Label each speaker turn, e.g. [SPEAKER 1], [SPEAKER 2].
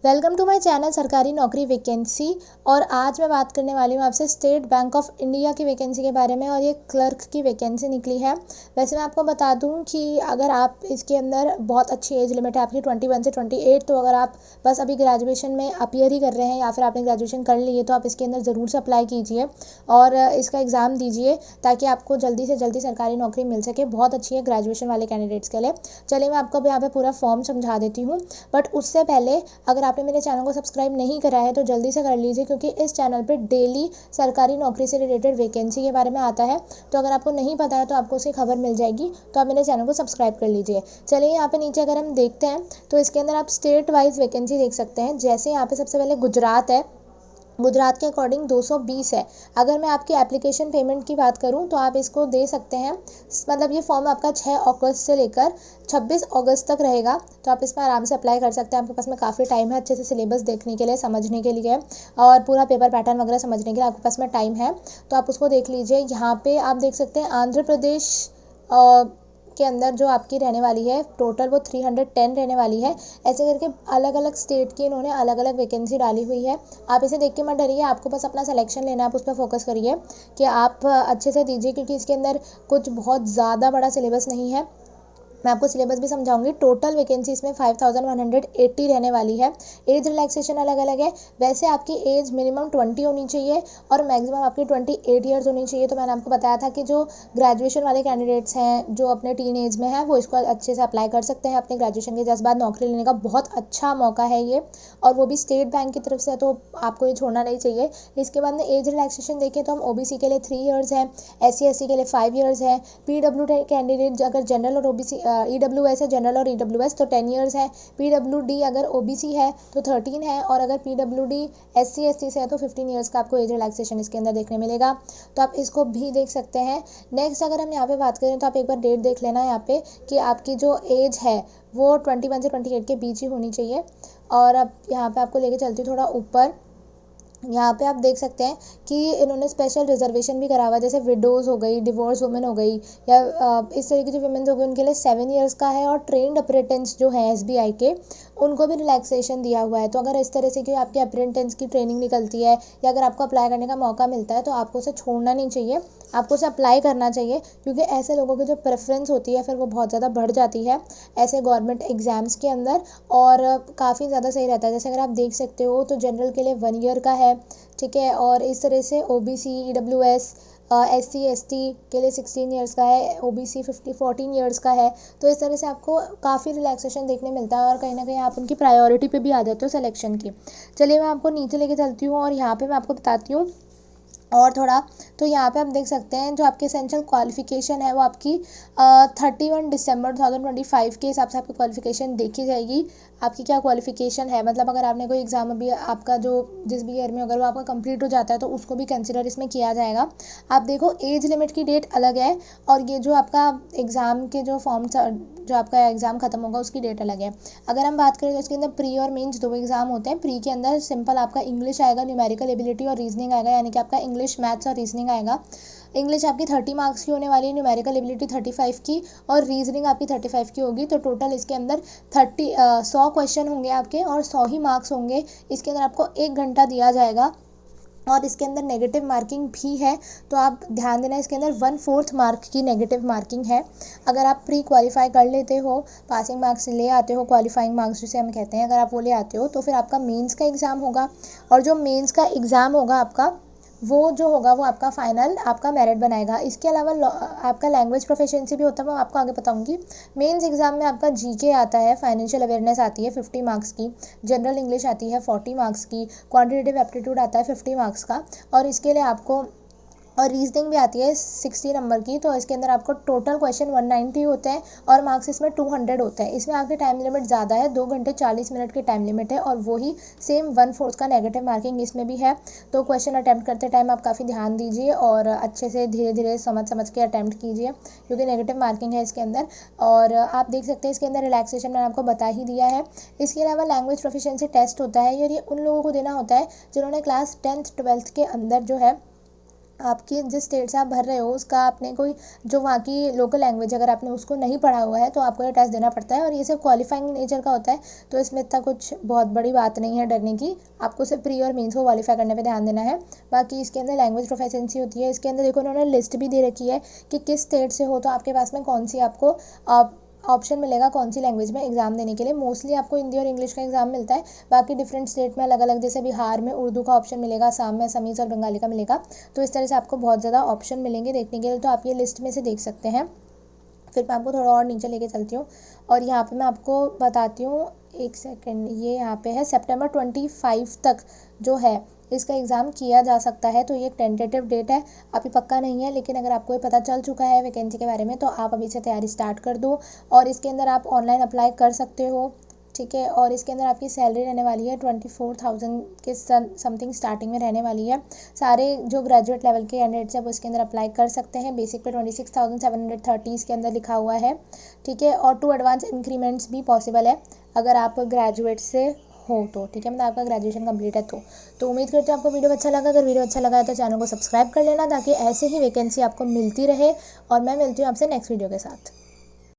[SPEAKER 1] Welcome to my channel सरकारी नौकरी vacancy. और आज मैं बात करने वाली हूँ आपसे स्टेट बैंक ऑफ इंडिया की वैकेंसी के बारे में। और ये क्लर्क की वैकेंसी निकली है। वैसे मैं आपको बता दूँ कि अगर आप इसके अंदर बहुत अच्छी एज लिमिट है आपकी 21 से 28, तो अगर आप बस अभी ग्रेजुएशन में अपीयर ही कर रहे हैं या फिर आपने ग्रेजुएशन कर ली है तो आप इसके अंदर ज़रूर से अप्लाई कीजिए और इसका एग्ज़ाम दीजिए ताकि आपको जल्दी से जल्दी सरकारी नौकरी मिल सके। बहुत अच्छी है ग्रेजुएशन वाले कैंडिडेट्स के लिए। चलिए मैं आपको यहाँ पे पूरा फॉर्म समझा देती हूँ, बट उससे पहले अगर आपने मेरे चैनल को सब्सक्राइब नहीं करा है तो जल्दी से कर लीजिए, क्योंकि इस चैनल पे डेली सरकारी नौकरी से रिलेटेड वैकेंसी के बारे में आता है। तो अगर आपको नहीं पता है तो आपको उसकी खबर मिल जाएगी, तो आप मेरे चैनल को सब्सक्राइब कर लीजिए। चलिए यहाँ पे नीचे अगर हम देखते हैं तो इसके अंदर आप स्टेट वाइज वैकेंसी देख सकते हैं। जैसे यहाँ पे सबसे पहले गुजरात है, गुजरात के अकॉर्डिंग 220 है। अगर मैं आपकी एप्लीकेशन पेमेंट की बात करूं तो आप इसको दे सकते हैं, मतलब ये फॉर्म आपका 6 अगस्त से लेकर 26 अगस्त तक रहेगा, तो आप इसमें आराम से अप्लाई कर सकते हैं। आपके पास में काफ़ी टाइम है अच्छे से सिलेबस देखने के लिए, समझने के लिए और पूरा पेपर पैटर्न वगैरह समझने के लिए आपके पास में टाइम है, तो आप उसको देख लीजिए। यहाँ पे आप देख सकते हैं आंध्र प्रदेश के अंदर जो आपकी रहने वाली है टोटल वो 310 रहने वाली है। ऐसे करके अलग अलग स्टेट की इन्होंने अलग अलग वैकेंसी डाली हुई है। आप इसे देख के मत डरिए, आपको बस अपना सिलेक्शन लेना है, आप उस पर फोकस करिए कि आप अच्छे से दीजिए, क्योंकि इसके अंदर कुछ बहुत ज़्यादा बड़ा सिलेबस नहीं है। मैं आपको सिलेबस भी समझाऊंगी। टोटल वैकेंसी इसमें 5180 रहने वाली है। एज रिलैक्सेशन अलग अलग है। वैसे आपकी एज मिनिमम 20 होनी चाहिए और मैक्सिमम आपकी 28 ईयर्स होनी चाहिए। तो मैंने आपको बताया था कि जो ग्रेजुएशन वाले कैंडिडेट्स हैं जो अपने टीन एज में हैं वो इसको अच्छे से अप्लाई कर सकते हैं। अपने ग्रेजुएशन के जस्ट बाद नौकरी लेने का बहुत अच्छा मौका है ये, और वो भी स्टेट बैंक की तरफ से, तो आपको ये छोड़ना नहीं चाहिए। इसके बाद में एज रिलैक्सेशन देखें तो हम ओबीसी के लिए 3 ईयर्स है, SC/ST के लिए 5 ईयर्स है। PWD कैंडिडेट अगर जनरल और ओबीसी EWS है, जनरल और EWS तो 10 ईयर्स है। PWD अगर OBC है तो 13 है, और अगर PWD SC/ST से है तो 15 ईयर्स का आपको एज रिलैक्सेशन इसके अंदर देखने मिलेगा, तो आप इसको भी देख सकते हैं। नेक्स्ट अगर हम यहाँ पे बात करें तो आप एक बार डेट देख लेना यहाँ पे कि आपकी जो एज है वो 21 से 28 के बीच ही होनी चाहिए। और अब यहाँ पे आपको लेके चलती हूँ थोड़ा ऊपर। यहाँ पे आप देख सकते हैं कि इन्होंने स्पेशल रिजर्वेशन भी करा हुआ है, जैसे विडोज़ हो गई, डिवोर्स वुमेन हो गई, या इस तरीके की जो वुमेन हो गई उनके लिए 7 ईयर्स का है। और ट्रेंड अप्रेंटिस जो है SBI के, उनको भी रिलैक्सेशन दिया हुआ है। तो अगर इस तरह से कि आपके अप्रेंटिस की ट्रेनिंग निकलती है या अगर आपको अप्लाई करने का मौका मिलता है तो आपको उसे छोड़ना नहीं चाहिए, आपको उसे अप्लाई करना चाहिए, क्योंकि ऐसे लोगों की जो प्रेफरेंस होती है फिर वो बहुत ज़्यादा बढ़ जाती है ऐसे गवर्नमेंट एग्ज़ाम्स के अंदर, और काफ़ी ज़्यादा सही रहता है। जैसे अगर आप देख सकते हो तो जनरल के लिए 1 ईयर का है, ठीक है, और इस तरह से OBC EWS SC/ST के लिए 16 ईयर्स का है, OBC 14 ईयर्स का है। तो इस तरह से आपको काफ़ी रिलैक्सेशन देखने मिलता है और कहीं ना कहीं आप उनकी प्रायोरिटी पे भी आ जाते हो सिलेक्शन की। चलिए मैं आपको नीचे लेके चलती हूँ और यहाँ पे मैं आपको बताती हूँ और थोड़ा। तो यहाँ पे आप देख सकते हैं जो आपकी एसेंशियल क्वालिफिकेशन है वो आपकी 31 दिसंबर 2025 के हिसाब से आपकी क्वालिफिकेशन देखी जाएगी। आपकी क्या क्वालिफिकेशन है, मतलब अगर आपने कोई एग्ज़ाम अभी आपका जो जिस भी ईयर में अगर वो आपका कंप्लीट हो जाता है तो उसको भी कंसिडर इसमें किया जाएगा। आप देखो एज लिमिट की डेट अलग है, और ये जो आपका एग्ज़ाम के जो फॉर्म जो आपका एग्ज़ाम खत्म होगा उसकी डेट अलग है। अगर हम बात करें तो इसके अंदर प्री और मेंस 2 एग्ज़ाम होते हैं। प्री के अंदर सिंपल आपका इंग्लिश आएगा, न्यूमेरिकल एबिलिटी और रीजनिंग आएगा, यानी कि आपका इंग्लिश, मैथ्स और रीजनिंग आएगा। इंग्लिश आपकी 30 मार्क्स की होने वाली है, न्यूमेरिकल एबिलिटी 35 की और रीजनिंग आपकी 35 की होगी। तो टोटल इसके अंदर 100 क्वेश्चन होंगे आपके और 100 ही मार्क्स होंगे। इसके अंदर आपको 1 घंटा दिया जाएगा और इसके अंदर नेगेटिव मार्किंग भी है, तो आप ध्यान देना इसके अंदर 1/4 मार्क की नेगेटिव मार्किंग है। अगर आप प्री क्वालिफाई कर लेते हो, पासिंग मार्क्स ले आते हो, क्वालिफाइंग मार्क्स जिसे हम कहते हैं, अगर आप वो ले आते हो तो फिर आपका मेंस का एग्ज़ाम होगा, और जो मेंस का एग्ज़ाम होगा आपका वो जो होगा वो आपका फाइनल आपका मेरिट बनाएगा। इसके अलावा आपका लैंग्वेज प्रोफिशिएंसी भी होता है, मैं आपको आगे बताऊंगी। मेंस एग्जाम में आपका GK आता है, फाइनेंशियल अवेयरनेस आती है 50 मार्क्स की, जनरल इंग्लिश आती है 40 मार्क्स की, क्वांटिटेटिव एप्टीट्यूड आता है 50 मार्क्स का, और इसके लिए आपको और रीजनिंग भी आती है 60 नंबर की। तो इसके अंदर आपको टोटल क्वेश्चन 190 होते हैं और मार्क्स इसमें 200 होते हैं। इसमें आपकी टाइम लिमिट ज़्यादा है, 2 घंटे 40 मिनट की टाइम लिमिट है, और वही सेम 1/4 का नेगेटिव मार्किंग इसमें भी है। तो क्वेश्चन अटैम्प्ट करते टाइम आप काफ़ी ध्यान दीजिए और अच्छे से धीरे धीरे समझ के अटैम्प्ट कीजिए, क्योंकि नेगेटिव मार्किंग है इसके अंदर। और आप देख सकते हैं इसके अंदर रिलैक्सेशन मैंने आपको बता ही दिया है। इसके अलावा लैंग्वेज प्रोफिशिएंसी टेस्ट होता है, और ये उन लोगों को देना होता है जिन्होंने क्लास 10th 12th के अंदर जो है आपकी जिस स्टेट से आप भर रहे हो उसका आपने कोई जो वहाँ की लोकल लैंग्वेज अगर आपने उसको नहीं पढ़ा हुआ है तो आपको ये टेस्ट देना पड़ता है, और ये सिर्फ क्वालिफाइंग नेचर का होता है। तो इसमें इतना कुछ बहुत बड़ी बात नहीं है डरने की, आपको सिर्फ प्री और मेंस को क्वालिफाई करने पे ध्यान देना है। बाकी इसके अंदर लैंग्वेज प्रोफिशिएंसी होती है। इसके अंदर देखो उन्होंने लिस्ट भी दे रखी है कि किस स्टेट से हो तो आपके पास में कौन सी आपको ऑप्शन मिलेगा कौन सी लैंग्वेज में एग्जाम देने के लिए। मोस्टली आपको हिंदी और इंग्लिश का एग्जाम मिलता है, बाकी डिफरेंट स्टेट में अलग अलग, जैसे बिहार में उर्दू का ऑप्शन मिलेगा, असम में असमीज और बंगाली का मिलेगा। तो इस तरह से आपको बहुत ज़्यादा ऑप्शन मिलेंगे देखने के लिए, तो आप ये लिस्ट में से देख सकते हैं। फिर मैं आपको थोड़ा और नीचे लेके चलती हूँ और यहाँ पे मैं आपको बताती हूँ, एक सेकेंड, ये यहाँ पे है सितंबर 25 तक जो है इसका एग्ज़ाम किया जा सकता है। तो ये एक टेंटेटिव डेट है, अभी पक्का नहीं है, लेकिन अगर आपको ये पता चल चुका है वैकेंसी के बारे में तो आप अभी से तैयारी स्टार्ट कर दो। और इसके अंदर आप ऑनलाइन अप्लाई कर सकते हो, ठीक है। और इसके अंदर आपकी सैलरी रहने वाली है 24,000 के समथिंग स्टार्टिंग में रहने वाली है। सारे जो ग्रेजुएट लेवल के कैंडिडेट्स हैं वो इसके अंदर अप्लाई कर सकते हैं। बेसिक पे 26,730 इसके अंदर लिखा हुआ है, ठीक है। और 2 एडवांस इंक्रीमेंट्स भी पॉसिबल है अगर आप ग्रेजुएट से हो तो, ठीक है, मतलब आपका ग्रेजुएशन कंप्लीट है तो उम्मीद करते हैं आपको वीडियो अच्छा लगा। अगर वीडियो अच्छा लगा है तो चैनल को सब्सक्राइब कर लेना ताकि ऐसे ही वैकेंसी आपको मिलती रहे। और मैं मिलती हूँ आपसे नेक्स्ट वीडियो के साथ।